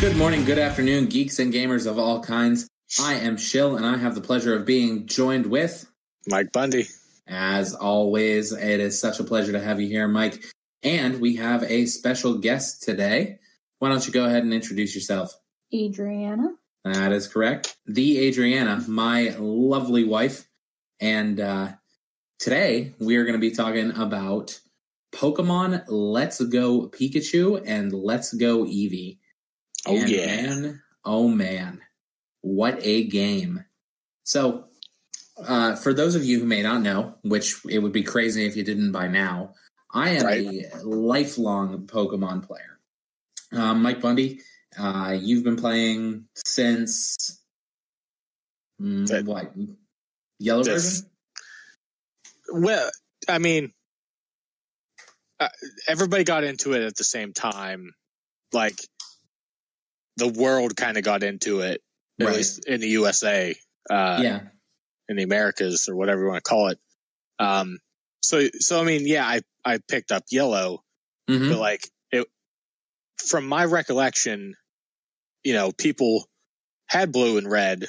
Good morning, good afternoon, geeks and gamers of all kinds. I am Shill, and I have the pleasure of being joined with MikeBundy. As always, it is such a pleasure to have you here, Mike. And we have a special guest today. Why don't you go ahead and introduce yourself? Adriana. That is correct. The Adriana, my lovely wife. And today we are going to be talking about Pokemon Let's Go Pikachu and Let's Go Eevee. Oh, and yeah. Man, what a game. So, for those of you who may not know, which it would be crazy if you didn't by now, I am a lifelong Pokemon player. MikeBundy, you've been playing since, what, Yellow version? Well, I mean, everybody got into it at the same time. Like, the world kind of got into it, at least in the USA, in the Americas, or whatever you want to call it. So I mean, yeah, I picked up Yellow, but like from my recollection, you know, people had Blue and Red,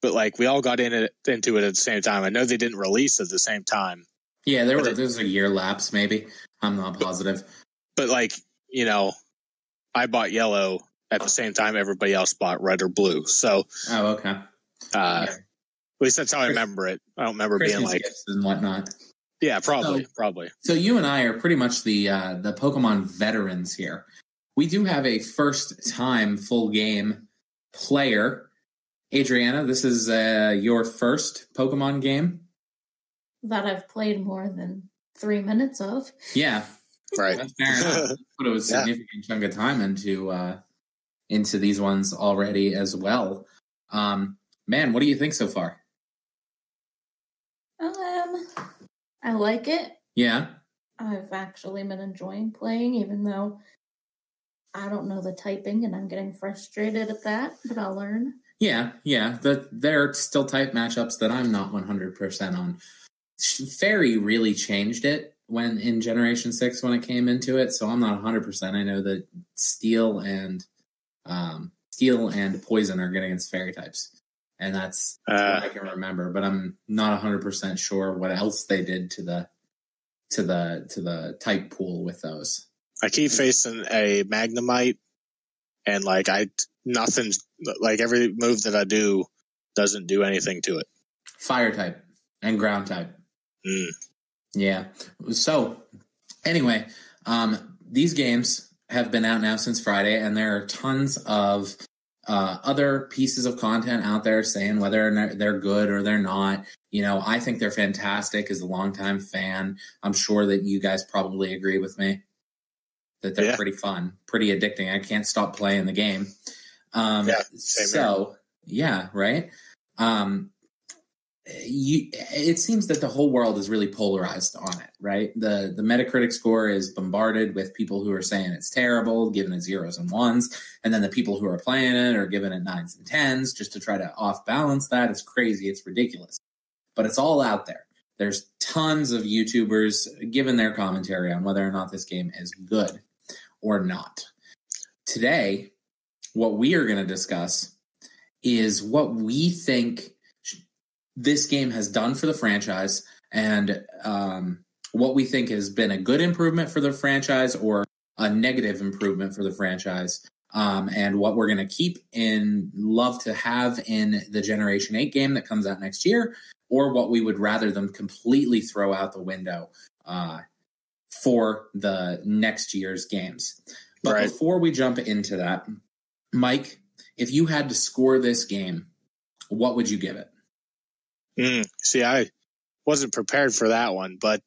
but like we all got into it at the same time. I know they didn't release at the same time. Yeah, there was a year lapse, maybe. I'm not positive. But like, you know, I bought Yellow at the same time everybody else bought Red or Blue. So, okay. At least that's how I remember it. I don't remember Christmas being like gifts and whatnot. Yeah, probably. So you and I are pretty much the Pokemon veterans here. We do have a first-time full game player. Adriana, this is your first Pokemon game? That I've played more than 3 minutes of. Yeah. Right. That's fair enough. Put a significant chunk of time into these ones already as well. Man, what do you think so far? I like it. Yeah. I've actually been enjoying playing, even though I don't know the typing and I'm getting frustrated at that, but I'll learn. Yeah. There are still type matchups that I'm not 100% on. Fairy really changed it when in Generation 6 when it came into it, so I'm not 100%. I know that Steel and Poison are getting against Fairy types. And that's what I can remember, but I'm not 100% sure what else they did to the type pool with those. I keep facing a Magnemite, and like nothing's like every move that I do doesn't do anything to it. Fire type and ground type. Yeah. So anyway, these games have been out now since Friday, and there are tons of other pieces of content out there saying whether they're good or they're not. You know, I think they're fantastic as a longtime fan. I'm sure that you guys probably agree with me that they're pretty fun, pretty addicting. I can't stop playing the game. Right. It seems that the whole world is really polarized on it, right? The Metacritic score is bombarded with people who are saying it's terrible, giving it 0s and 1s, and then the people who are playing it are giving it 9s and 10s just to try to off balance that. It's crazy, it's ridiculous, but it's all out there. There's tons of YouTubers giving their commentary on whether or not this game is good or not. Today, what we are going to discuss is what we think this game has done for the franchise, and what we think has been a good improvement for the franchise or a negative improvement for the franchise, and what we're going to keep and love to have in the Generation 8 game that comes out next year, or what we would rather them completely throw out the window for the next year's games. But before we jump into that, Mike, if you had to score this game, what would you give it? See, I wasn't prepared for that one, but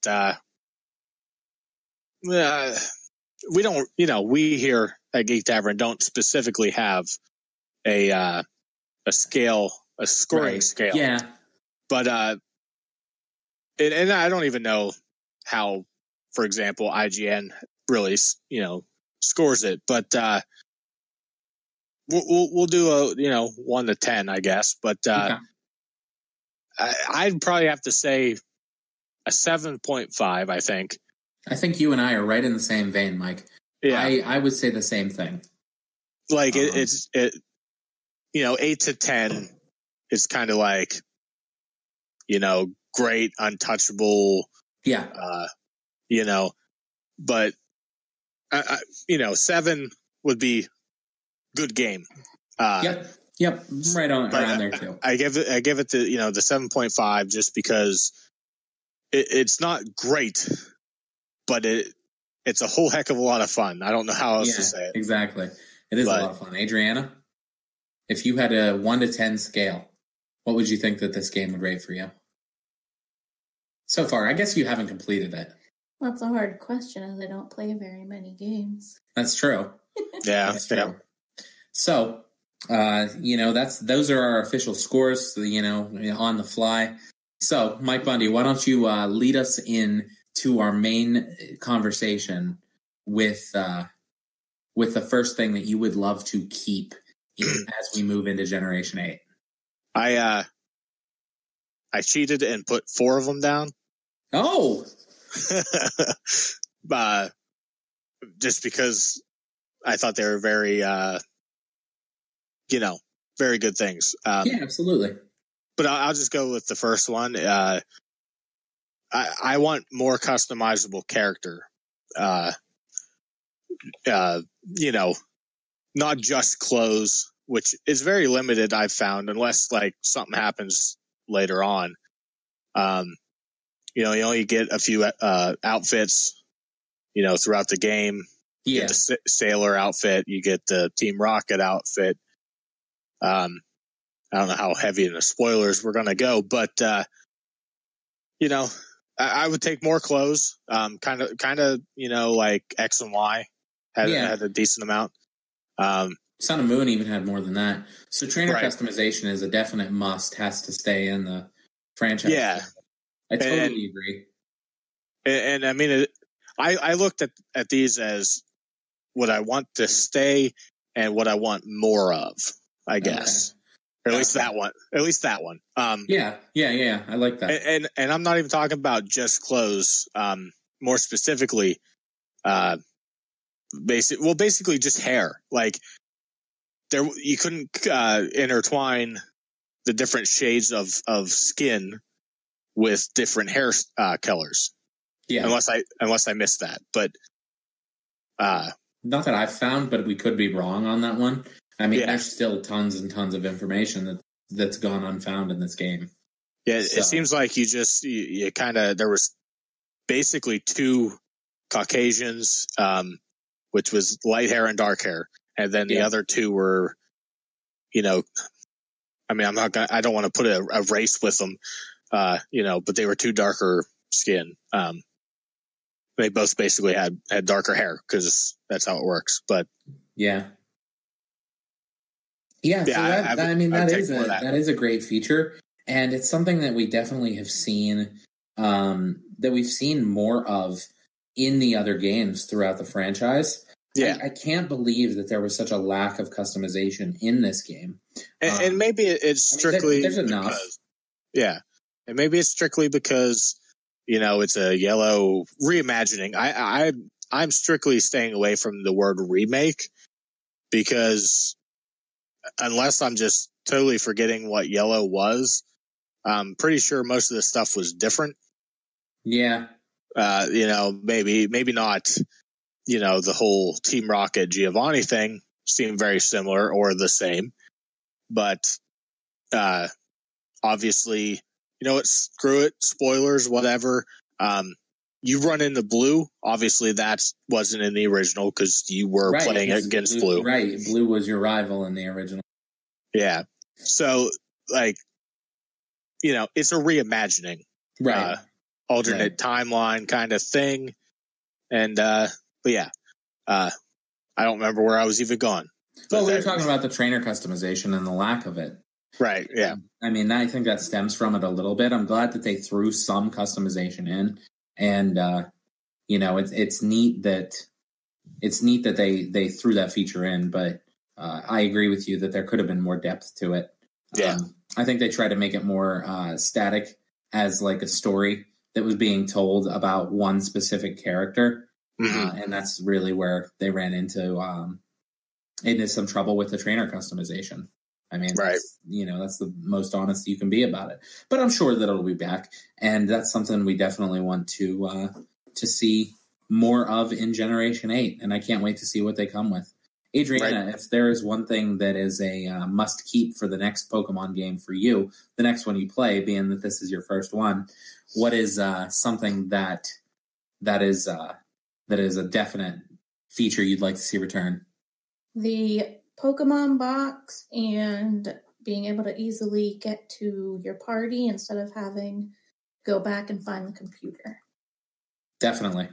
we don't, we here at Geek Tavern don't specifically have a scoring scale. Yeah. But and I don't even know how, for example, IGN really, scores it, but we'll do a 1 to 10, I guess, but okay. I'd probably have to say a 7.5, I think. I think you and I are right in the same vein, Mike. Yeah. I would say the same thing. like it's 8 to 10 is kind of like, great, untouchable. Yeah. But 7 would be good game. Yep. Right on around there too. I give it the 7.5 just because it's not great, but it's a whole heck of a lot of fun. I don't know how else to say it. Exactly. It is a lot of fun. Adriana, if you had a 1 to 10 scale, what would you think that this game would rate for you? So far, I guess you haven't completed it. That's a hard question as I don't play very many games. That's true. Yeah. That's true. So, those are our official scores, on the fly. So, Mike Bundy, why don't you lead us in to our main conversation with the first thing that you would love to keep as we move into Generation 8. I cheated and put 4 of them down. Oh! Just because I thought they were very, very good things. Yeah, absolutely. But I'll just go with the first one. I want more customizable character. Not just clothes, which is very limited, I've found, unless like something happens later on. You only get a few outfits, throughout the game. You get the sailor outfit, you get the Team Rocket outfit. I don't know how heavy in the spoilers we're going to go, but, I would take more clothes, kind of, like X and Y had a decent amount. Sun and Moon even had more than that. So trainer customization is a definite must, has to stay in the franchise. Yeah. I totally agree. And I mean, I looked at these as what I want to stay and what I want more of, I guess. Okay. Or at least that one. At least that one. Yeah. I like that. And I'm not even talking about just clothes. More specifically, basically just hair. Like you couldn't intertwine the different shades of skin with different hair colors. Yeah. Unless I missed that, but not that I've found, but we could be wrong on that one. I mean, there's still tons and tons of information that's gone unfound in this game. Yeah, so. It seems like you kind of, there was basically 2 Caucasians, which was light hair and dark hair. And then the other 2 were, I mean, I don't want to put a race with them, but they were 2 darker skin. They both basically had darker hair because that's how it works. But yeah. So that is a great feature, and it's something that we definitely have seen, that we've seen more of in the other games throughout the franchise. Yeah, I can't believe that there was such a lack of customization in this game. And maybe it's strictly there's enough. And maybe it's strictly because it's a Yellow reimagining. I'm strictly staying away from the word remake because unless I'm just totally forgetting what Yellow was, I'm pretty sure most of the stuff was different. Yeah. Maybe not, the whole Team Rocket Giovanni thing seemed very similar or the same, but, obviously, screw it, spoilers, whatever. You run into Blue. Obviously, that wasn't in the original because you were playing against Blue. Right. Blue was your rival in the original. Yeah. So, it's a reimagining. Right. Alternate timeline kind of thing. And, but yeah. I don't remember where I was even going. Well, we were talking about the trainer customization and the lack of it. Right, yeah. I mean, I think that stems from it a little bit. I'm glad that they threw some customization in, and it's neat that they threw that feature in. But I agree with you that there could have been more depth to it. Yeah, I think they tried to make it more static as like a story that was being told about one specific character, and that's really where they ran into into some trouble with the trainer customization. I mean, right. That's the most honest you can be about it. But I'm sure that it'll be back, and that's something we definitely want to see more of in Generation 8, and I can't wait to see what they come with. Adriana, if there is one thing that is a must-keep for the next Pokemon game for you, the next one you play, being that this is your first one, what is something that is a definite feature you'd like to see return? The Pokemon box and being able to easily get to your party instead of having to go back and find the computer. Definitely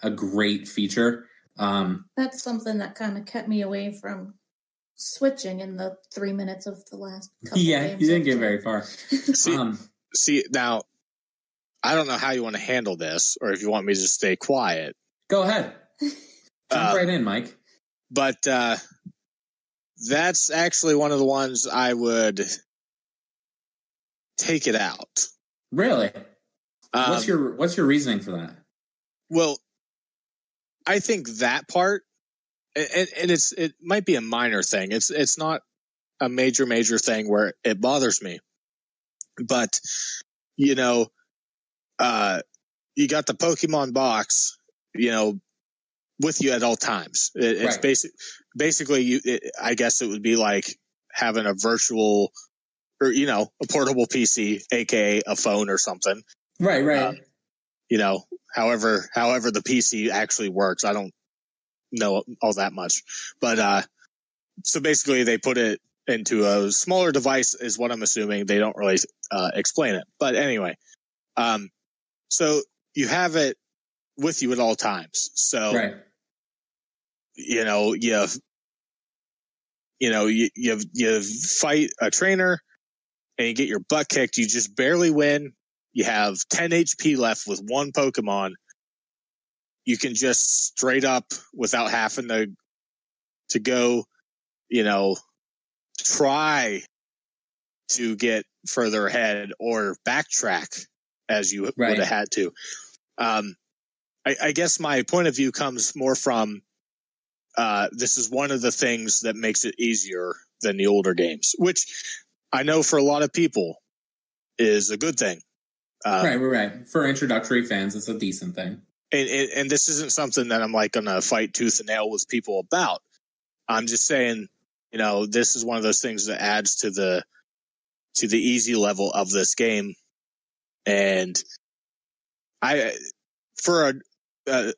a great feature. That's something that kind of kept me away from switching in the 3 minutes of the last couple games. You didn't get very far. See, now, I don't know how you want to handle this, or if you want me to stay quiet. Go ahead. Jump right in, Mike. But that's actually one of the ones I would take it out. Really? What's your reasoning for that? Well, I think that part, and it might be a minor thing. It's not a major thing where it bothers me. But you got the Pokemon box, with you at all times. It's basically I guess it would be like having a virtual or a portable PC, aka a phone or something. Right. However the PC actually works, I don't know all that much. But so basically they put it into a smaller device is what I'm assuming. They don't really explain it. But anyway, so you have it with you at all times. So you fight a trainer and you get your butt kicked, you just barely win. You have 10 HP left with one Pokemon. You can just straight up, without having to go, try to get further ahead or backtrack as you would have had to. I guess my point of view comes more from this is one of the things that makes it easier than the older games, which I know for a lot of people is a good thing. Right. For introductory fans, it's a decent thing. And this isn't something that I'm like going to fight tooth and nail with people about. I'm just saying, this is one of those things that adds to the easy level of this game. And for a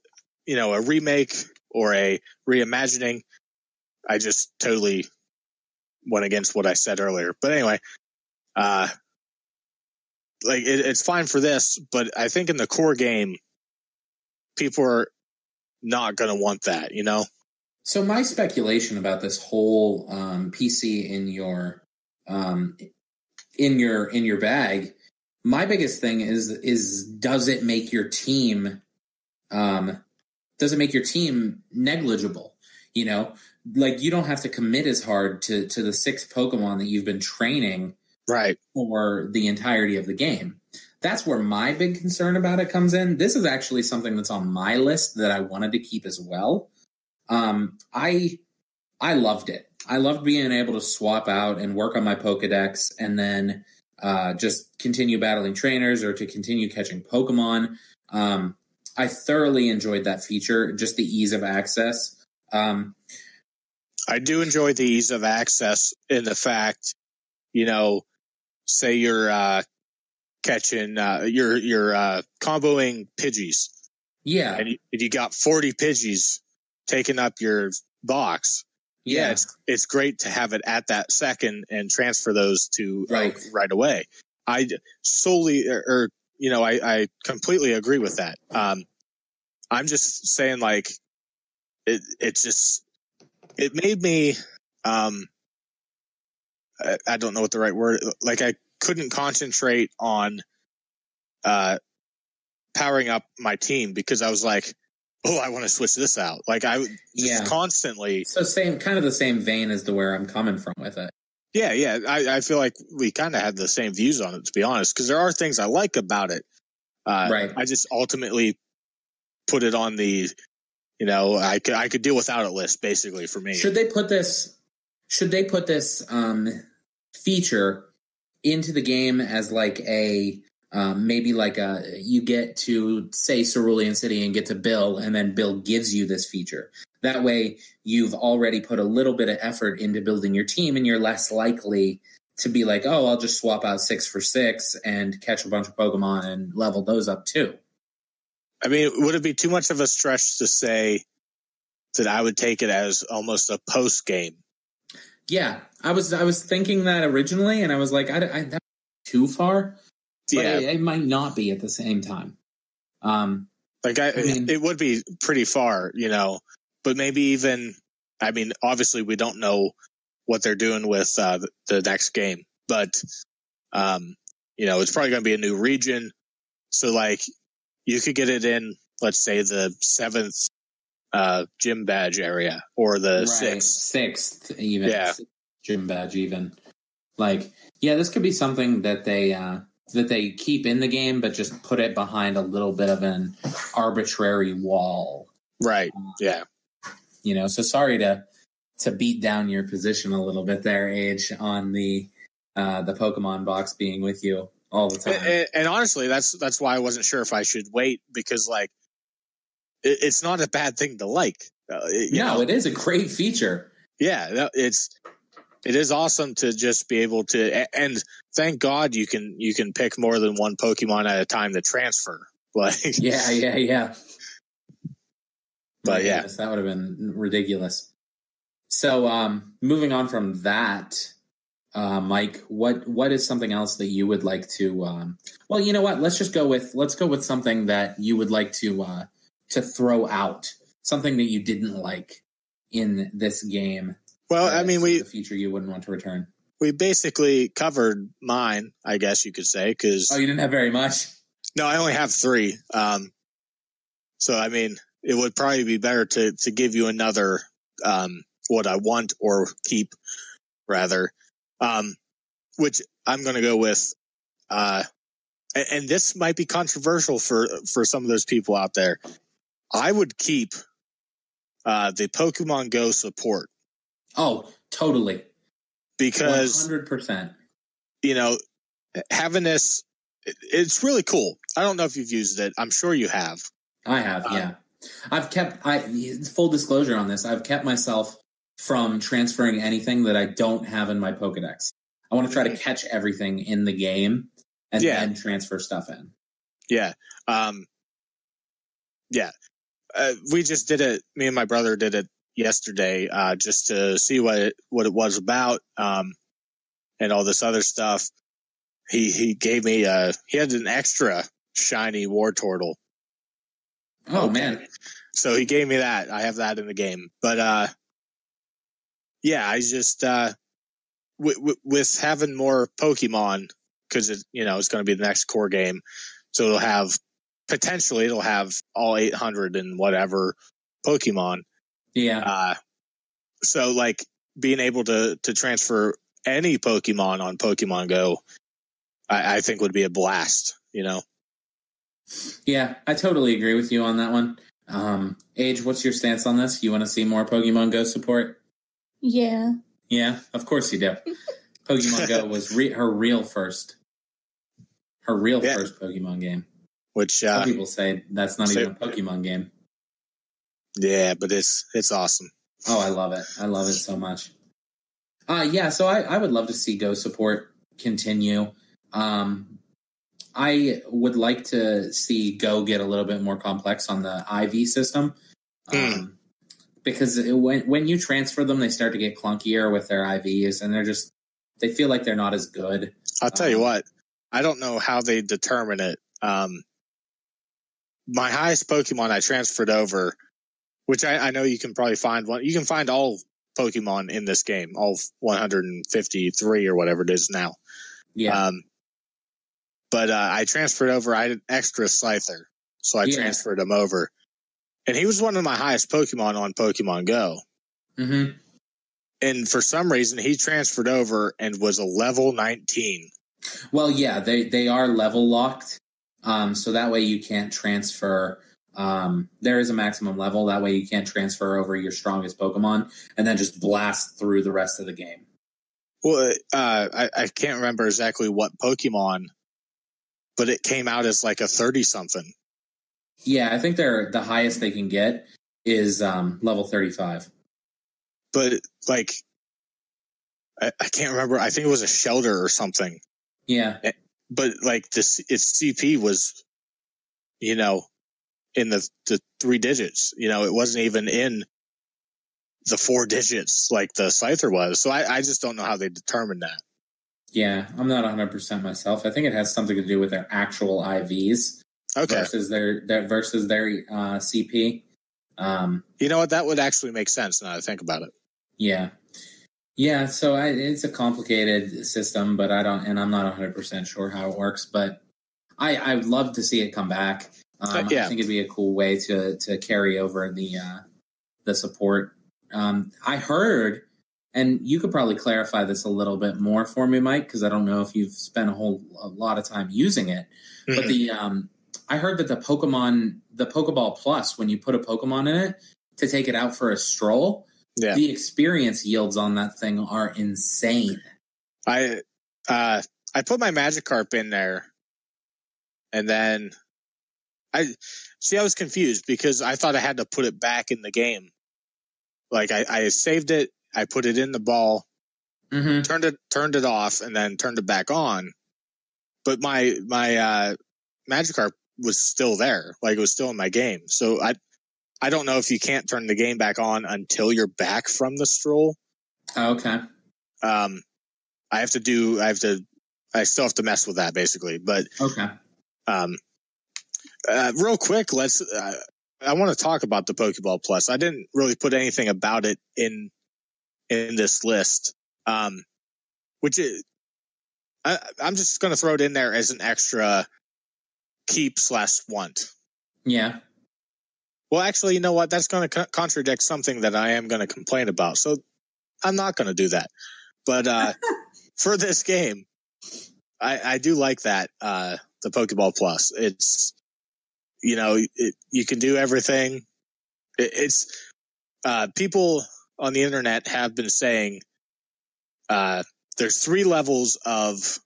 remake or a reimagining, I just totally went against what I said earlier. But anyway, it's fine for this, but I think in the core game, people are not going to want that, So my speculation about this whole PC in your bag, my biggest thing is does it make your team negligible? Like you don't have to commit as hard to the 6 Pokemon that you've been training for the entirety of the game. That's where my big concern about it comes in. This is actually something that's on my list that I wanted to keep as well. I loved it. I loved being able to swap out and work on my Pokedex and then just continue battling trainers or to continue catching Pokemon. I thoroughly enjoyed that feature, just the ease of access. I do enjoy the ease of access in the fact, say you're catching, you're comboing Pidgeys. Yeah. And you got 40 Pidgeys taking up your box. Yeah, it's great to have it at that second and transfer those to right away. I solely, I completely agree with that. I'm just saying, like, it made me, I don't know what the right word, like I couldn't concentrate on powering up my team because I was like, oh, I want to switch this out. Like I just constantly. So kind of the same vein as to where I'm coming from with it. Yeah. I feel like we kind of had the same views on it, to be honest, because there are things I like about it. I just ultimately put it on the, You know, I could deal without it list basically for me. Should they put this feature into the game as like a maybe like you get to say Cerulean City and get to Bill, and then Bill gives you this feature. That way you've already put a little bit of effort into building your team, and you're less likely to be like, oh, I'll just swap out 6 for 6 and catch a bunch of Pokemon and level those up too. I mean, would it be too much of a stretch to say that I would take it as almost a post game? Yeah, I was thinking that originally, and I was like, that's too far. But yeah, it might not be at the same time. It would be pretty far, you know. But maybe even, I mean, obviously we don't know what they're doing with the next game, but you know, it's probably going to be a new region. So like, you could get it in, let's say, the 7th gym badge area, or the 6th even. Yeah, gym badge even. Like, yeah, this could be something that they keep in the game, but just put it behind a little bit of an arbitrary wall. Right. Yeah. You know, so sorry to beat down your position a little bit there, Age, on the Pokemon box being with you all the time. And honestly, that's why I wasn't sure if I should wait, because like it's not a bad thing to like. It is a great feature. Yeah, it is awesome to just be able to, and thank God you can pick more than one Pokemon at a time to transfer. Like yeah. But yeah, that would have been ridiculous. So, moving on from that, Mike, what is something else that you would like to? Well, you know what? Let's go with something that you would like to throw out. Something that you didn't like in this game. Well, I mean, the feature you wouldn't want to return. We basically covered mine, I guess you could say. Because you didn't have very much. No, I only have 3. So I mean, it would probably be better to give you another what I want or keep, rather. Which I'm going to go with. And this might be controversial for some of those people out there. I would keep the Pokemon Go support. Oh, totally. Because 100%. You know, having this, it's really cool. I don't know if you've used it. I'm sure you have. I have, yeah. Full disclosure on this, I've kept myself from transferring anything that I don't have in my Pokedex. I want to try to catch everything in the game and then transfer stuff in. Yeah. We just did it. Me and my brother did it yesterday, just to see what it was about, and all this other stuff. He gave me he had an extra shiny Wartortle. Oh, okay. Man. So he gave me that. I have that in the game. But I just with having more Pokemon, because it's going to be the next core game, so it'll have all 800 and whatever Pokemon. Yeah. So like being able to transfer any Pokemon on Pokemon Go, I think would be a blast, you know? Yeah, I totally agree with you on that one. Age, what's your stance on this? You want to see more Pokemon Go support? Yeah. Yeah, of course you do. Pokemon Go was her real first Pokemon game. Which some people say that's not even a Pokemon game. Yeah, but it's awesome. Oh, I love it. I love it so much. So I would love to see Go support continue. I would like to see Go get a little bit more complex on the IV system. Because when you transfer them, they start to get clunkier with their IVs, and they feel like they're not as good. I'll tell you what, I don't know how they determine it. My highest Pokemon I transferred over, which I know you can probably find one. You can find all Pokemon in this game, all 153 or whatever it is now. Yeah. But I transferred over. I had an extra Scyther, so I transferred him over. And he was one of my highest Pokemon on Pokemon Go. Mm-hmm. And for some reason, he transferred over and was a level 19. Well, yeah, they are level locked. So that way you can't transfer There is a maximum level. That way you can't transfer over your strongest Pokemon and then just blast through the rest of the game. Well, I can't remember exactly what Pokemon, but it came out as like a 30-something. Yeah, I think the highest they can get is level 35. But like, I can't remember. I think it was a Shelter or something. Yeah. But like its CP was, in the 3 digits. It wasn't even in the 4 digits like the Scyther was. So I just don't know how they determined that. Yeah, I'm not 100% myself. I think it has something to do with their actual IVs versus their CP. You know what? That would actually make sense now that I think about it. Yeah. Yeah, so it's a complicated system, but I'm not 100% sure how it works. But I would love to see it come back. I think it'd be a cool way to carry over the support. I heard, and you could probably clarify this a little bit more for me, Mike, because I don't know if you've spent a lot of time using it. Mm-hmm. But I heard that the Pokeball Plus, when you put a Pokemon in it to take it out for a stroll, the experience yields on that thing are insane. I put my Magikarp in there, and then I was confused because I thought I had to put it back in the game. Like I saved it, I put it in the ball, mm-hmm. turned it off, and then turned it back on. But my Magikarp was still there, like it was still in my game. So I don't know if you can't turn the game back on until you're back from the stroll. Oh, okay. I still have to mess with that basically, but okay. Real quick, I want to talk about the Pokeball Plus. I didn't really put anything about it in this list, which is, I'm just going to throw it in there as an extra keep/want. Yeah. Well, actually, you know what? That's going to contradict something that I am going to complain about. So I'm not going to do that. But for this game, I do like that, the Pokeball Plus. It's, you can do everything. It's people on the internet have been saying there's 3 levels of,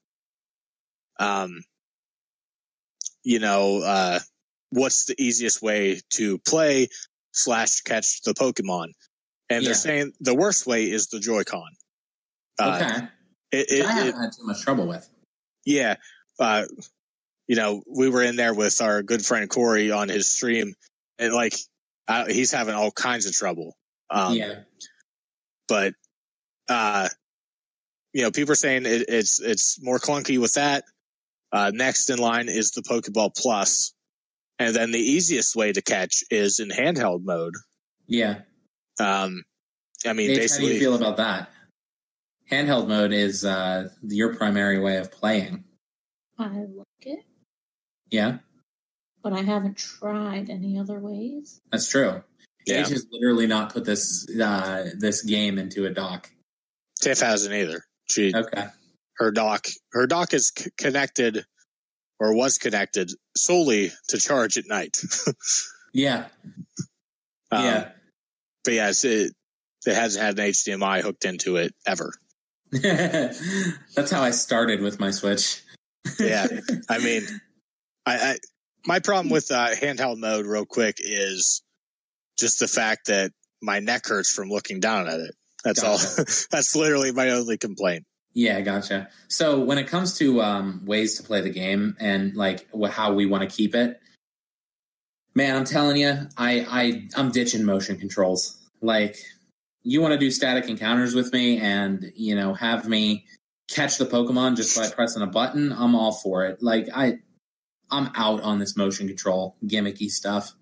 what's the easiest way to play / catch the Pokemon. And they're saying the worst way is the Joy-Con. Okay. I haven't had too much trouble with. Yeah. We were in there with our good friend Corey on his stream, and he's having all kinds of trouble. But people are saying it's more clunky with that. Next in line is the Pokeball Plus, and then the easiest way to catch is in handheld mode. Yeah. Basically, how do you feel about that? Handheld mode is your primary way of playing. I like it. Yeah. But I haven't tried any other ways. That's true. Yeah. Age has literally not put this game into a dock. Tiff hasn't either. Okay. Her dock is connected, or was connected, solely to charge at night. Yeah. Yeah. But yeah, it hasn't had an HDMI hooked into it ever. That's how I started with my Switch. Yeah. My problem with handheld mode, real quick, is just the fact that my neck hurts from looking down at it. That's all. That's literally my only complaint. Yeah, gotcha. So when it comes to ways to play the game and how we want to keep it, man, I'm telling you, I'm ditching motion controls. You want to do static encounters with me and, have me catch the Pokemon just by pressing a button, I'm all for it. I'm out on this motion control gimmicky stuff.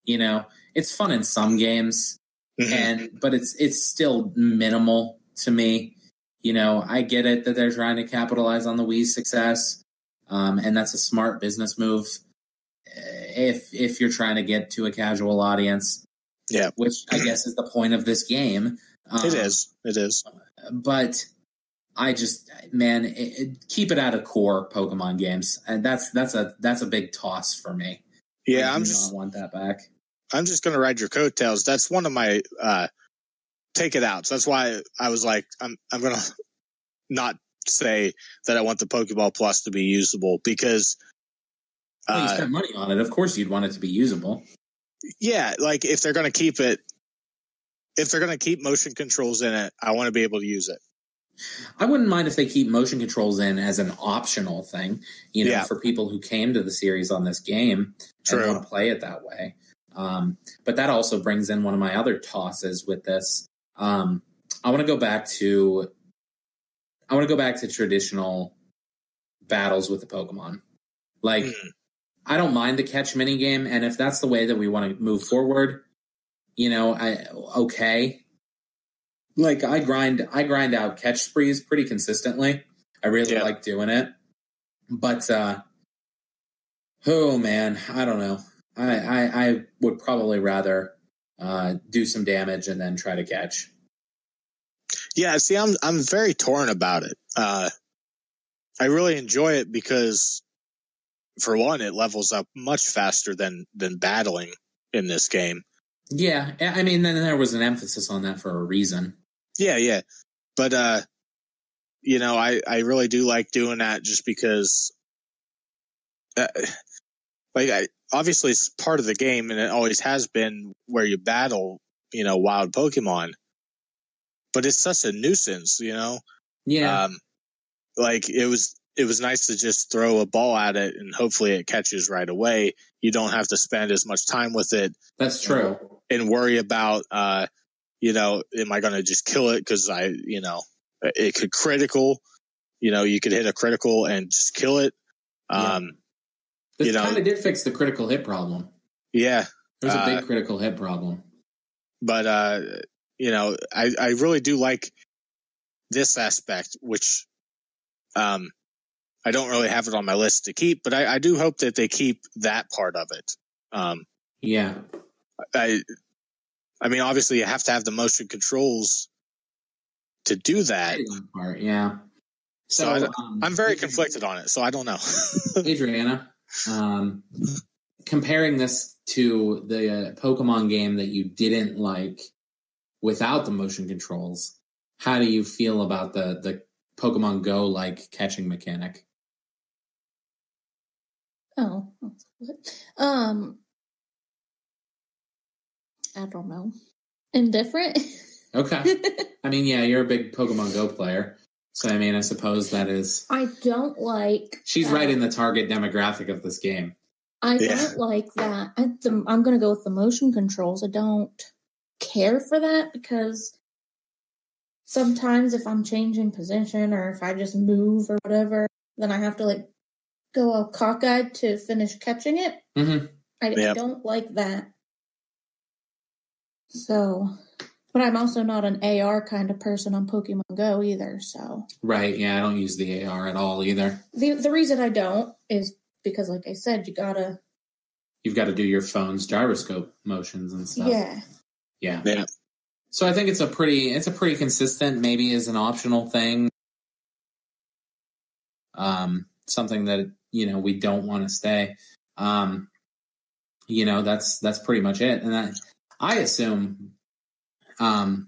It's fun in some games, mm-hmm. but it's still minimal to me. I get it that they're trying to capitalize on the Wii's success, and that's a smart business move if you're trying to get to a casual audience. Yeah, which I guess is the point of this game. It is. But I just, keep it out of core Pokemon games, and that's a big toss for me. Yeah, I do not want that back. I'm just going to ride your coattails. That's one of my take it outs. That's why I was like, I'm going to not say that I want the Pokeball Plus to be usable because well, you spent money on it. Of course, you'd want it to be usable. Yeah, like if they're going to keep it, if they're going to keep motion controls in it, I want to be able to use it. I wouldn't mind if they keep motion controls in as an optional thing, for people who came to the series on this game and want to play it that way. But that also brings in one of my other tosses with this. I want to go back to traditional battles with the Pokemon. Like, I don't mind the catch mini game, and if that's the way that we want to move forward, okay. Like I grind out catch sprees pretty consistently. I really like doing it. But oh man, I don't know. I would probably rather do some damage and then try to catch. Yeah, see, I'm very torn about it. I really enjoy it because, for one, it levels up much faster than battling in this game. Yeah, I mean, then there was an emphasis on that for a reason. Yeah. But, I really do like doing that just because, obviously it's part of the game and it always has been where you battle, wild Pokemon. But it's such a nuisance, Yeah. It was nice to just throw a ball at it and hopefully it catches right away. You don't have to spend as much time with it. That's true. And worry about, am I going to just kill it? Because it could critical, you could hit a critical and just kill it. This kind of did fix the critical hit problem. Yeah. There's a big critical hit problem. But, I really do like this aspect, which I don't really have it on my list to keep, but I do hope that they keep that part of it. Yeah. I mean, obviously, you have to have the motion controls to do that. Part, yeah. So I'm very conflicted on it, so I don't know. Adriana, comparing this to the Pokemon game that you didn't like without the motion controls, how do you feel about the Pokemon Go like catching mechanic? Oh, I don't know. Indifferent. Okay. I mean, yeah, you're a big Pokemon Go player. So, I mean, I suppose that is... I don't like... She's right in the target demographic of this game. I don't like that. I'm going to go with the motion controls. I don't care for that because sometimes if I'm changing position or if I just move or whatever, then I have to go all cockeyed to finish catching it. Mm-hmm. I don't like that. So, but I'm also not an AR kind of person on Pokemon Go either, so. Right, yeah, I don't use the AR at all either. The reason I don't is because, like I said, you've got to do your phone's gyroscope motions and stuff. Yeah. So I think it's a pretty consistent, maybe as an optional thing. Something that, we don't want to stay. That's pretty much it. And I assume that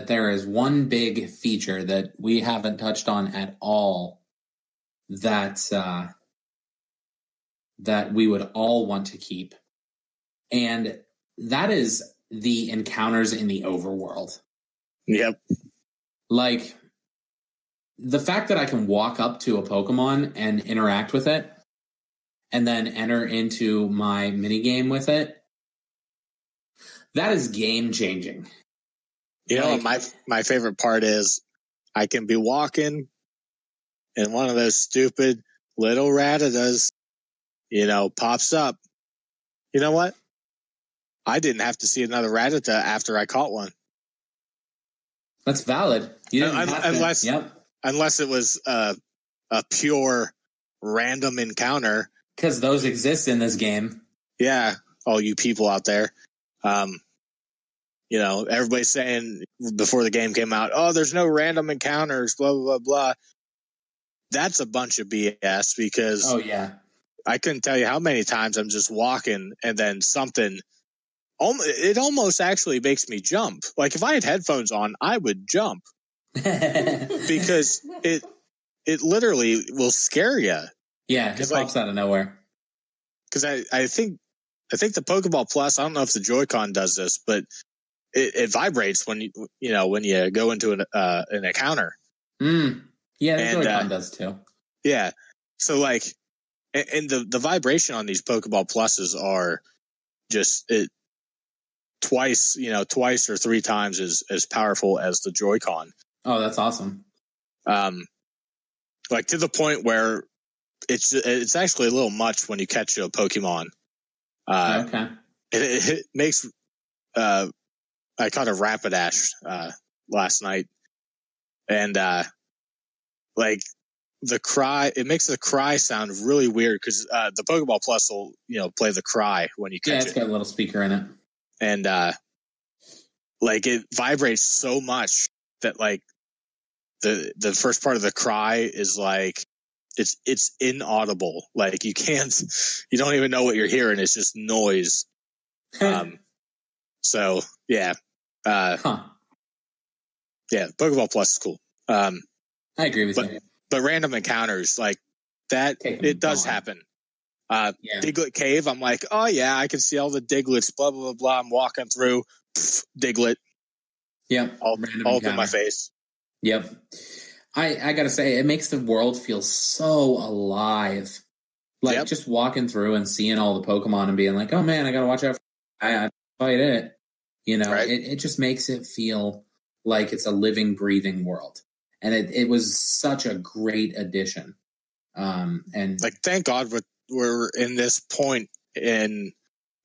there is one big feature that we haven't touched on at all that we would all want to keep. And that is the encounters in the overworld. Yep. Like, the fact that I can walk up to a Pokemon and interact with it and then enter into my minigame with it, that is game-changing. My favorite part is I can be walking and one of those stupid little Rattatas, pops up. You know what? I didn't have to see another Rattata after I caught one. That's valid. You didn't unless it was a pure random encounter. Because those exist in this game. Yeah, all you people out there. Everybody's saying before the game came out, oh, there's no random encounters, blah, blah, blah, blah. That's a bunch of BS because I couldn't tell you how many times I'm just walking and then something, it almost actually makes me jump. Like if I had headphones on, I would jump because it literally will scare you. Yeah, it pops out of nowhere. Because I think the Pokeball Plus, I don't know if the Joy-Con does this, but it vibrates when you go into an encounter. Yeah, the Joy-Con does too. Yeah. So like, and the vibration on these Pokeball Pluses are just twice or three times as powerful as the Joy-Con. Oh, that's awesome. Like to the point where it's actually a little much when you catch a Pokemon. Okay. It makes I caught a Rapidash last night, and like the cry, it makes the cry sound really weird because the Pokeball Plus will play the cry when you catch it. Yeah, it's got a little speaker in it, and like it vibrates so much that like the first part of the cry is like it's inaudible. Like you don't even know what you're hearing. It's just noise. So yeah. Yeah, Pokeball Plus is cool. I agree with you. But random encounters like that, it does happen. Diglett Cave, I'm like, oh yeah, I can see all the Diglets, blah, blah, blah, blah. I'm walking through, Diglett. Yep. All up in my face. Yep. I gotta say, it makes the world feel so alive. Like just walking through and seeing all the Pokemon and being like, oh man, I gotta watch out. I fight it. Right? It just makes it feel like it's a living, breathing world. And it was such a great addition. And like, thank God we're in this point in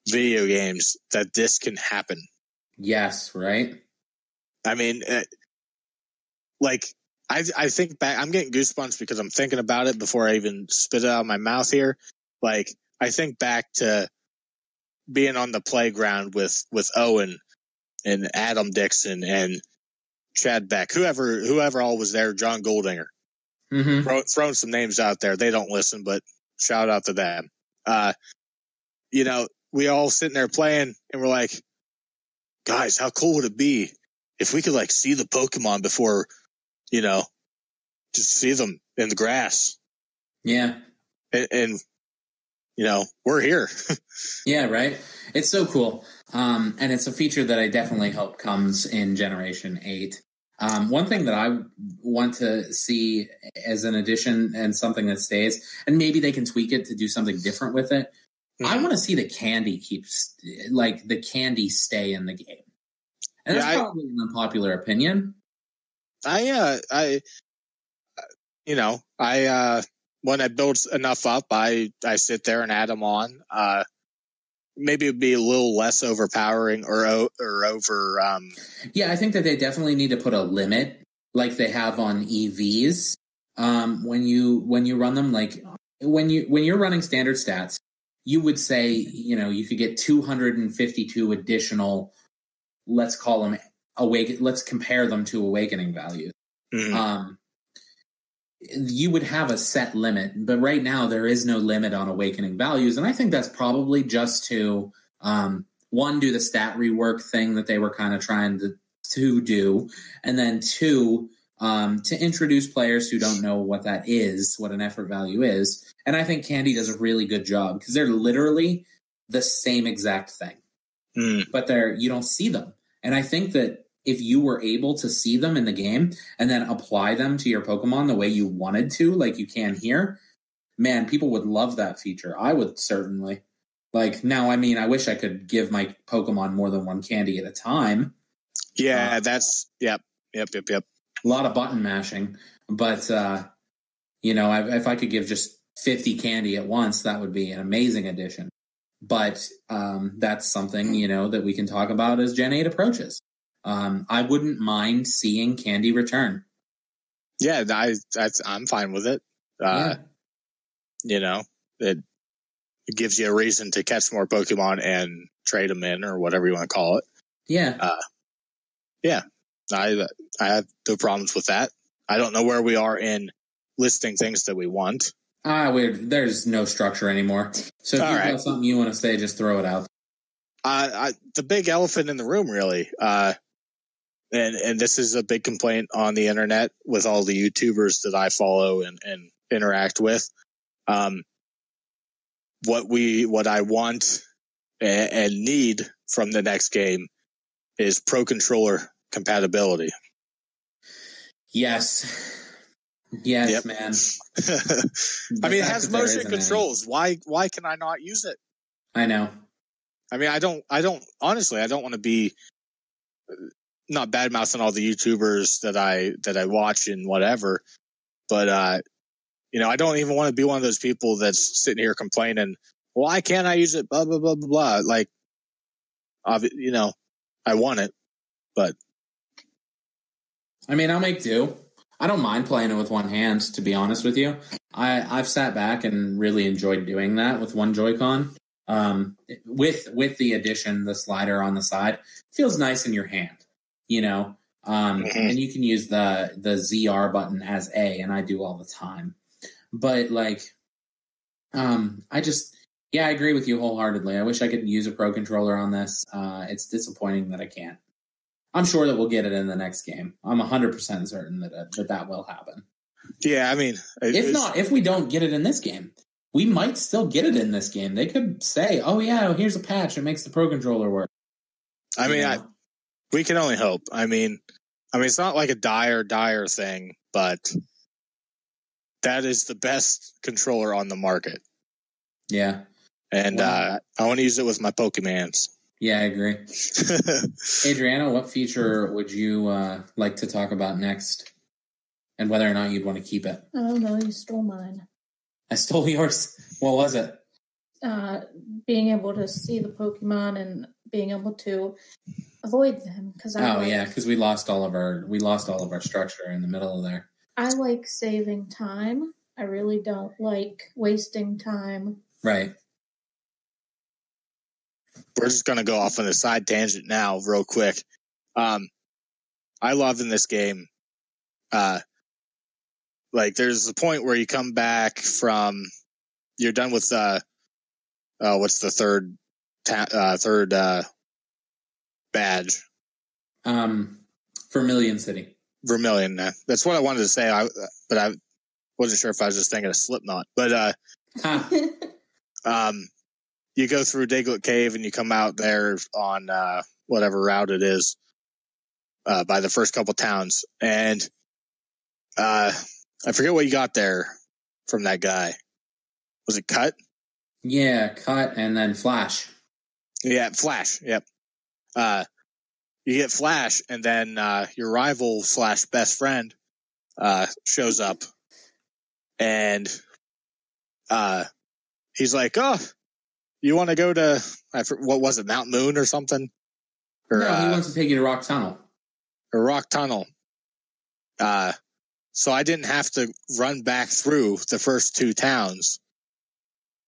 video games that this can happen. Yes, right? I mean, like, I think back, I'm getting goosebumps because I'm thinking about it before I even spit it out of my mouth here. Like, I think back to being on the playground with Owen and Adam Dixon and Chad Beck, whoever all was there, John Goldinger. Throwing some names out there. They don't listen, but shout out to them. We all sitting there playing and we're like, guys, how cool would it be if we could like see the Pokemon before, just see them in the grass. Yeah. And we're here. Yeah, right. It's so cool. And it's a feature that I definitely hope comes in Generation 8. One thing that I want to see as an addition and something that stays, and maybe they can tweak it to do something different with it. I want to see the candy the candy stay in the game. And that's probably an unpopular opinion. When I build enough up, I sit there and add them on. Maybe it'd be a little less overpowering or over. Yeah, I think that they definitely need to put a limit, like they have on EVs. When you run them, like when you're running standard stats, you would say you could get 252 additional. Let's call them let's compare them to awakening values. Mm-hmm. You would have a set limit, but right now there is no limit on awakening values. And I think that's probably just to, one, do the stat rework thing that they were kind of trying to do. And then two, to introduce players who don't know what that is, what an effort value is. And I think Candy does a really good job because they're literally the same exact thing, but you don't see them. And I think that if you were able to see them in the game and then apply them to your Pokemon the way you wanted to, like you can here, man, people would love that feature. I would certainly. Like, now, I mean, I wish I could give my Pokemon more than one candy at a time. Yeah, yep. A lot of button mashing. But, if I could give just 50 candy at once, that would be an amazing addition. But that's something, that we can talk about as Gen 8 approaches. I wouldn't mind seeing Candy return. Yeah, I'm fine with it. It gives you a reason to catch more Pokemon and trade them in or whatever you want to call it. Yeah. I have no problems with that. I don't know where we are in listing things that we want. There's no structure anymore. So if you've got something you want to say, just throw it out. The big elephant in the room, really, and this is a big complaint on the internet with all the YouTubers that I follow and interact with. What I want and need from the next game is Pro Controller compatibility. Yes. Yes, yep. Man. I mean, it has motion controls. Why can I not use it? I know. I mean, I don't honestly, I don't want to be not bad mouthing all the YouTubers that I watch and whatever, but I don't even want to be one of those people that's sitting here complaining, why can't I use it? Blah, blah, blah, blah, blah. Like, I want it, but I mean, I'll make do. I don't mind playing it with one hand, to be honest with you. I've sat back and really enjoyed doing that with one Joy-Con. With the addition, the slider on the side feels nice in your hand, and you can use the ZR button as A, and I do all the time. But I agree with you wholeheartedly. I wish I could use a Pro Controller on this. It's disappointing that I can't. I'm sure that we'll get it in the next game. I'm 100% certain that will happen. Yeah, I mean, if we don't get it in this game, we might still get it in this game. They could say, "Oh yeah, here's a patch. It makes the Pro Controller work." I mean, we can only hope. I mean, it's not like a dire thing, but that is the best controller on the market. Yeah, and I want to use it with my Pokemans. Yeah, I agree. Adriana, what feature would you like to talk about next? And whether or not you'd want to keep it? I don't know. You stole mine. I stole yours. What was it? Being able to see the Pokemon and being able to avoid them. Because we lost all of our structure in the middle of there. I like saving time. I really don't like wasting time. Right. We're just going to go off on a side tangent now real quick. I love in this game, there's a point where you come back from, you're done with, what's the third badge? Vermilion City. Vermilion. That's what I wanted to say. But I wasn't sure if I was just thinking of Slipknot, but, you go through Diglett Cave and you come out there on whatever route it is by the first couple towns. And I forget what you got there from that guy. Was it Cut? Yeah, Cut and then Flash. Yeah, Flash. Yep. You get Flash and then your rival / best friend shows up. And he's like, oh, you want to go to, what was it, Mount Moon or something? Or, no, he wants to take you to Rock Tunnel. Or Rock Tunnel. So I didn't have to run back through the first two towns,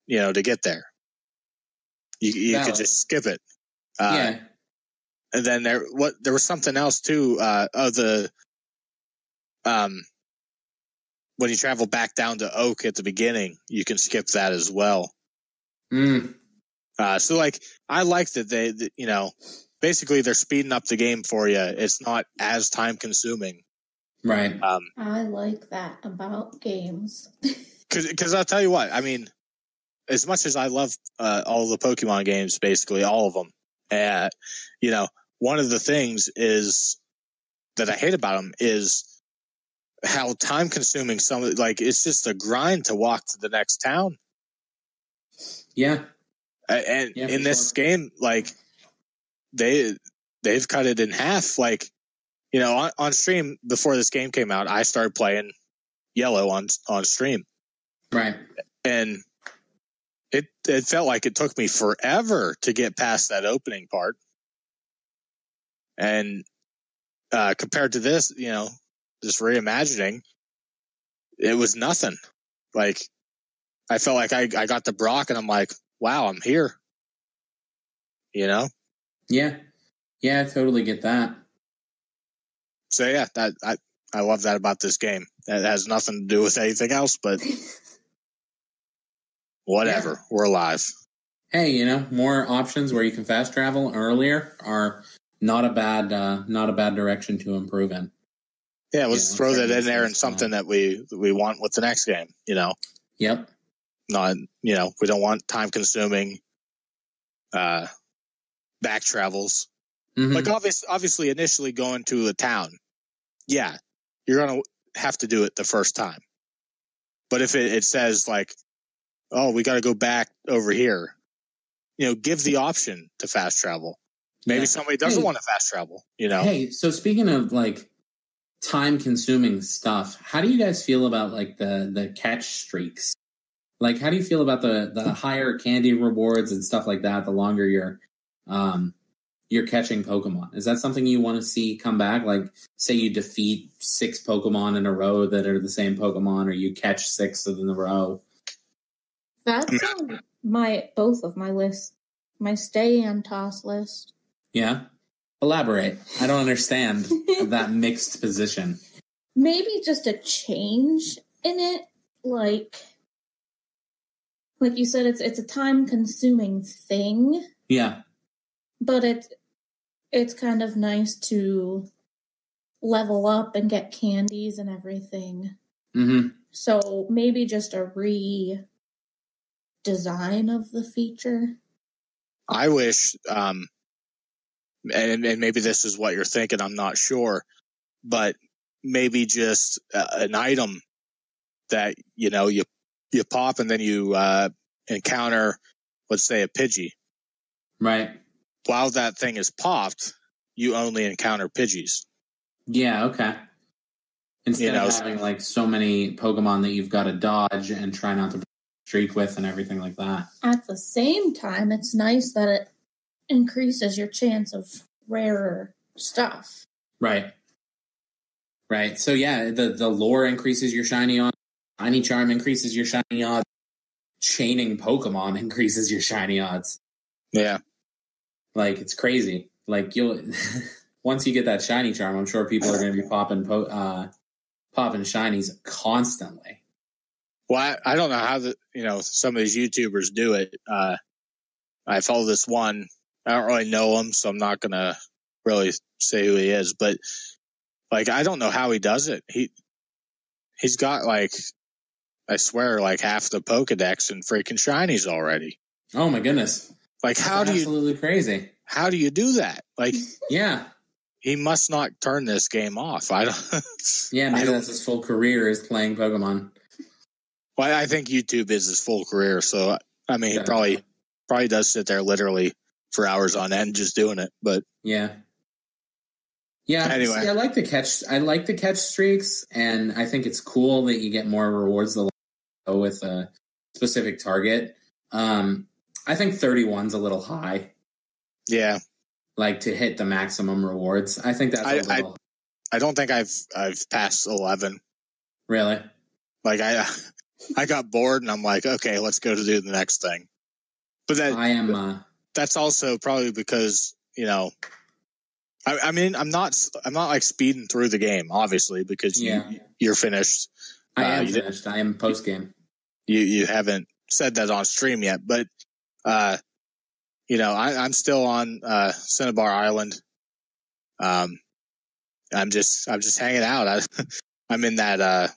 to get there. You could just skip it. Yeah. And then there was something else too, when you travel back down to Oak at the beginning, you can skip that as well. So I like that they basically they're speeding up the game for you. It's not as time consuming. Right. I like that about games. Because I'll tell you what, I mean, as much as I love all the Pokemon games, basically all of them, one of the things is that I hate about them is how time consuming it's just a grind to walk to the next town. Yeah. And in this game, they've cut it in half. On stream before this game came out, I started playing Yellow on stream. Right. And it felt like it took me forever to get past that opening part. And compared to this, just reimagining, it was nothing. I felt like I got the Brock and I'm like, wow, I'm here. Yeah. Yeah, I totally get that. So yeah, I love that about this game. That has nothing to do with anything else, but Whatever. Yeah. We're alive. Hey, you know, more options where you can fast travel earlier are not a bad direction to improve in. Yeah, let's throw that in there and something that we want with the next game, you know. Yep. Not, you know, we don't want time consuming back travels. Mm-hmm. Like obviously initially going to a town. Yeah, you're going to have to do it the first time. But if it says like, oh, we got to go back over here, you know, give the option to fast travel. Maybe somebody doesn't want to fast travel, you know. Hey, so speaking of like time consuming stuff, how do you guys feel about like the catch streaks? Like, how do you feel about the higher candy rewards and stuff like that? The longer you're catching Pokemon, is that something you want to see come back? Like, say you defeat 6 Pokemon in a row that are the same Pokemon, or you catch 6 of them in a row. That's on both of my lists, my stay and toss list. Yeah, elaborate. I don't understand that mixed position. Maybe just a change in it, like you said, it's a time-consuming thing. Yeah. But it's kind of nice to level up and get candies and everything. Mm-hmm. So maybe just a redesign of the feature. I wish, and maybe this is what you're thinking, I'm not sure, but maybe just an item that, you know, you pop and then you encounter, let's say, a Pidgey. Right. While that thing is popped, you only encounter Pidgeys. Yeah, okay. Instead of having like so many Pokemon that you've got to dodge and try not to streak with and everything like that. At the same time, it's nice that it increases your chance of rarer stuff. Right. Right. So yeah, the lore increases your shiny odds. Shiny Charm increases your shiny odds. Chaining Pokemon increases your shiny odds. Yeah. Like, it's crazy. Like, you'll once you get that shiny charm, I'm sure people are going to be popping shinies constantly. Well, I don't know how some of these YouTubers do it. I follow this one. I don't really know him, so I'm not going to really say who he is. But like, I don't know how he does it. He's got like, I swear, like half the Pokedex and freaking shinies already. Oh my goodness! Like, That's absolutely crazy. How do you do that? Like, yeah, he must not turn this game off. I don't. Yeah, maybe that's his full career is playing Pokemon. Well, I think YouTube is his full career. So I mean, he probably does sit there literally for hours on end just doing it. But yeah. Anyway, see, I like the catch streaks, and I think it's cool that you get more rewards the longer you go with a specific target. I think 31's a little high. Yeah. Like, to hit the maximum rewards. I think that's a little... I don't think I've passed 11. Really? Like, I got bored and I'm like, okay, let's go to do the next thing. But that's also probably because, you know, I mean, I'm not like speeding through the game, obviously, because you're finished. I am finished. I am post game. You haven't said that on stream yet, but you know, I'm still on Cinnabar Island. I'm just hanging out. I'm in that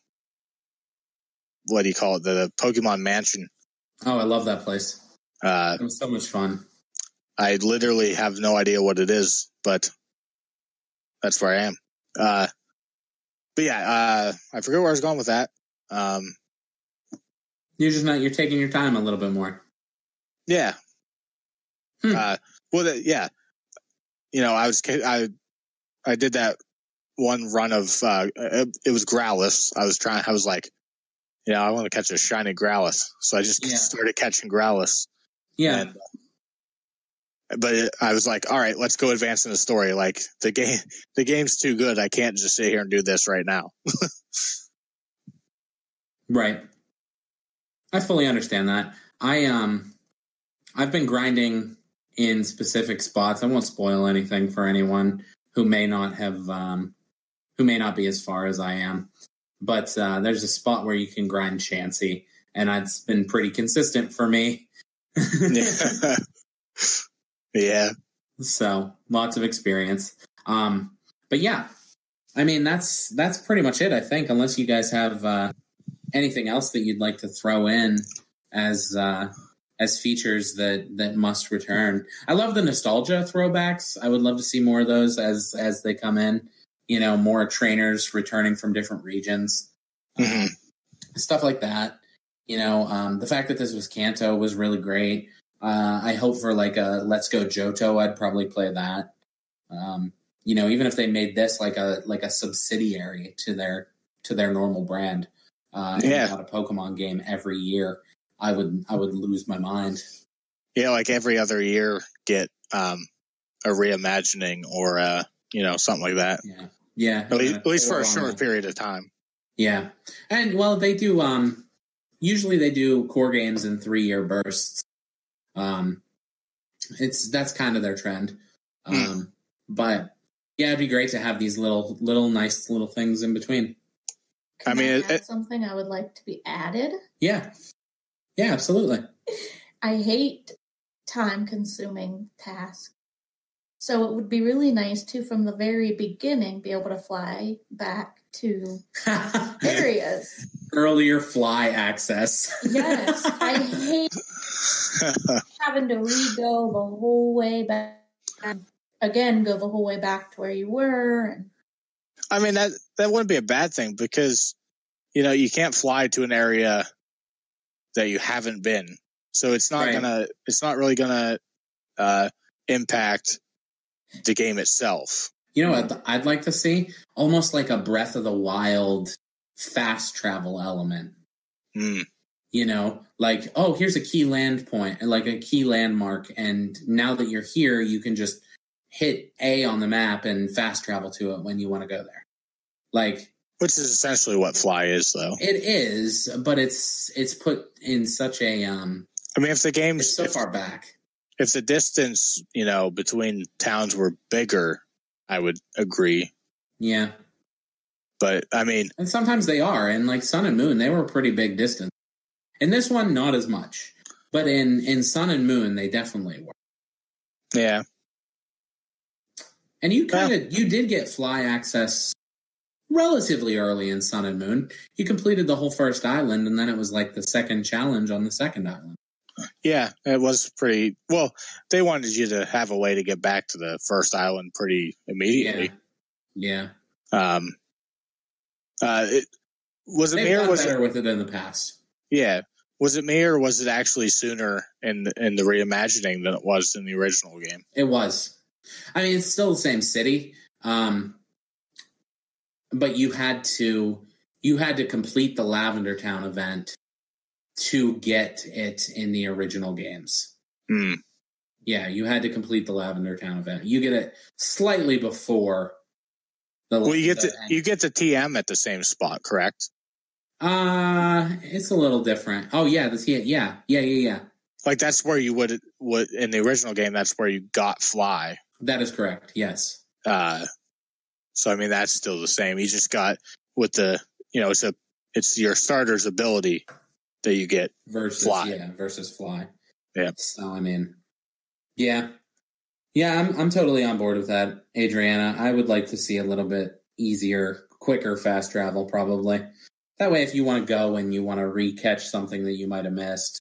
what do you call it? The Pokemon Mansion. Oh, I love that place. It was so much fun. I literally have no idea what it is, but that's where I am. But yeah, I forget where I was going with that. You're taking your time a little bit more. Yeah. Yeah. You know, I did that one run of, it was Growlithe. I was like, you know, I want to catch a shiny Growlithe. So I just started catching Growlithe. Yeah. But I was like, all right, let's go advance in the story. Like, the game's too good. I can't just sit here and do this right now. Right. I fully understand that. I've been grinding in specific spots. I won't spoil anything for anyone who may not be as far as I am. But there's a spot where you can grind Chansey. and it's been pretty consistent for me. Yeah. Yeah. So lots of experience. But yeah, I mean, that's pretty much it, I think, unless you guys have anything else that you'd like to throw in as features that must return. I love the nostalgia throwbacks. I would love to see more of those as they come in. More trainers returning from different regions, stuff like that. The fact that this was Kanto was really great. I hope for like a Let's Go Johto, I'd probably play that. Even if they made this like a subsidiary to their normal brand, and got a Pokemon game every year, I would lose my mind. Yeah, like every other year, get a reimagining or something like that. Yeah. At least for a short period of time. Yeah, and well, they do. Usually, they do core games in 3-year bursts. That's kind of their trend. But yeah, it'd be great to have these little nice little things in between. Can I add something I would like to be added? Yeah, absolutely. I hate time-consuming tasks. So it would be really nice to, from the very beginning, be able to fly back to areas. Earlier fly access. Yes, I hate having to re-go the whole way back. Again, go the whole way back to where you were. I mean, that wouldn't be a bad thing because, you can't fly to an area that you haven't been. So it's not really gonna impact the game itself. You know what I'd like to see? Almost like a Breath of the Wild fast travel element. Like, oh, here's a key land point, like a key landmark, and now that you're here, you can just hit A on the map and fast travel to it when you want to go there. Like, which is essentially what Fly is, though. It is, but it's put in such a I mean, if the game's so far back. If the distance, between towns were bigger, I would agree. Yeah. But, I mean... And sometimes they are. And, like, Sun and Moon, they were a pretty big distance. In this one, not as much. But in Sun and Moon, they definitely were. Yeah. And you did get fly access relatively early in Sun and Moon. You completed the whole first island, and then it was, like, the second challenge on the second island. Yeah, it was pretty... Well, they wanted you to have a way to get back to the first island pretty immediately. Yeah. Was it me or was better it... with it in the past? Yeah. Was it me or was it actually sooner in the reimagining than it was in the original game? It was. I mean, it's still the same city, but you had to complete the Lavender Town event to get it in the original games. Yeah, you had to complete the Lavender Town event. You get it slightly before the. Well, you get the TM at the same spot, correct? It's a little different. Oh yeah, the TM. Yeah. Like that's where you would in the original game. That's where you got Fly. That is correct. Yes. So I mean that's still the same. You just got with the it's your starter's ability that you get versus Fly. Versus Fly. Yeah. So I mean, yeah, I'm totally on board with that, Adriana. I would like to see a little bit easier, quicker fast travel, probably. That way, if you want to go and you want to re-catch something that you might have missed,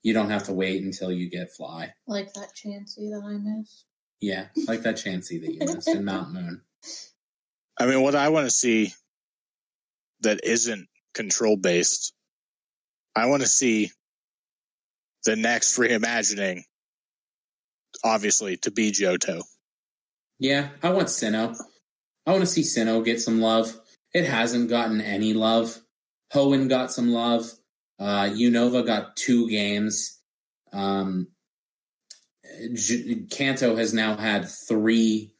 you don't have to wait until you get Fly. Like that Chansey that I missed. Yeah, like that Chansey that you missed in Mount Moon. I mean, what I want to see that isn't control-based, I want to see the next reimagining, obviously, to be Johto. Yeah, I want Sinnoh. I want to see Sinnoh get some love. It hasn't gotten any love. Hoenn got some love. Unova got 2 games. Kanto has now had 3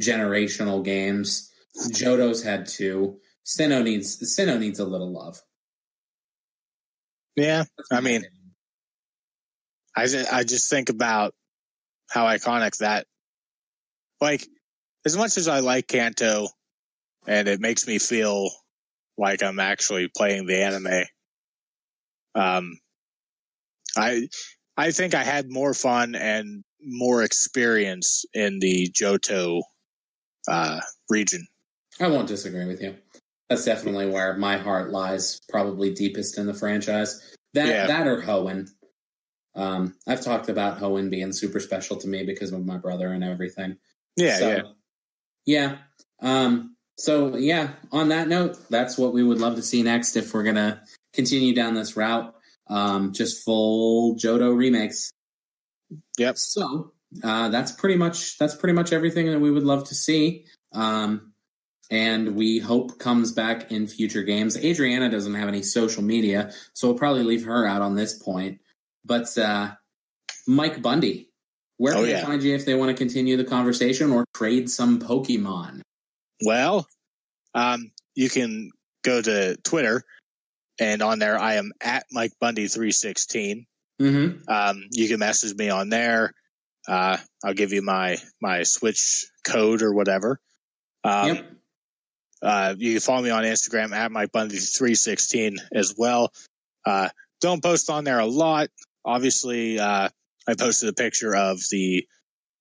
generational games. Johto's had 2. Sinnoh needs a little love. Yeah, I mean, I just think about how iconic that. Like, as much as I like Kanto, and it makes me feel like I'm actually playing the anime. I think I had more fun and more experience in the Johto region. I won't disagree with you. That's definitely where my heart lies, probably deepest in the franchise. That or Hoenn. I've talked about Hoenn being super special to me because of my brother and everything. Yeah. So, on that note, that's what we would love to see next if we're going to continue down this route. Just full Johto remakes. Yep. So, that's pretty much everything that we would love to see. And we hope comes back in future games. Adriana doesn't have any social media, so we'll probably leave her out on this point. But MikeBundy, where can they find you if they want to continue the conversation or trade some Pokemon? Well, you can go to Twitter, and on there I am at MikeBundy316. Mm-hmm. You can message me on there. I'll give you my Switch code or whatever. Yep. You can follow me on Instagram at MikeBundy316 as well. Don't post on there a lot. Obviously, I posted a picture of the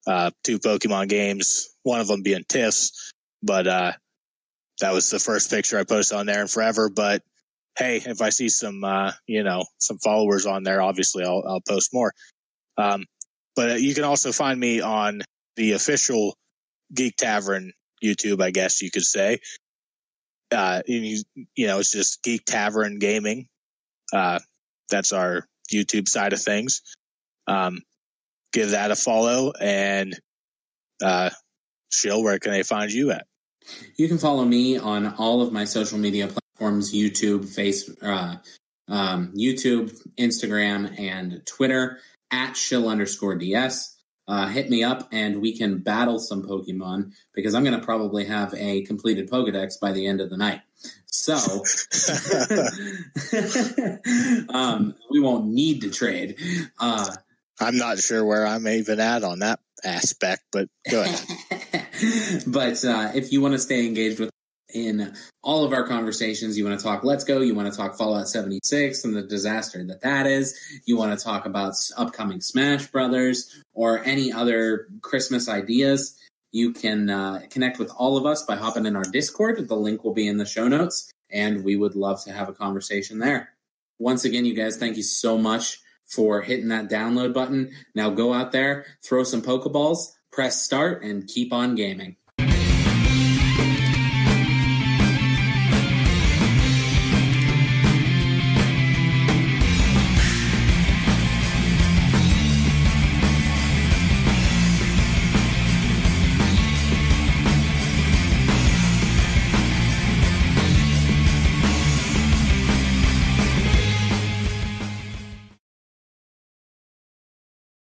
2 Pokemon games, one of them being Tiff's, but that was the first picture I posted on there in forever. But hey, if I see some followers on there, obviously I'll post more. But you can also find me on the official Geek Tavern YouTube, I guess you could say. It's just Geek Tavern Gaming. That's our YouTube side of things. Give that a follow. And Shill, where can they find you at? You can follow me on all of my social media platforms: YouTube, Instagram, and Twitter at Shill_DS. Hit me up and we can battle some Pokemon because I'm going to probably have a completed Pokedex by the end of the night. So we won't need to trade. I'm not sure where I'm even at on that aspect, but go ahead. But if you want to stay engaged with in all of our conversations, you want to talk Let's Go, you want to talk Fallout 76 and the disaster that is, you want to talk about upcoming Smash Brothers or any other Christmas ideas, you can connect with all of us by hopping in our Discord. The link will be in the show notes, and we would love to have a conversation there. Once again, you guys, thank you so much for hitting that download button. Now go out there, throw some Pokeballs, press start, and keep on gaming.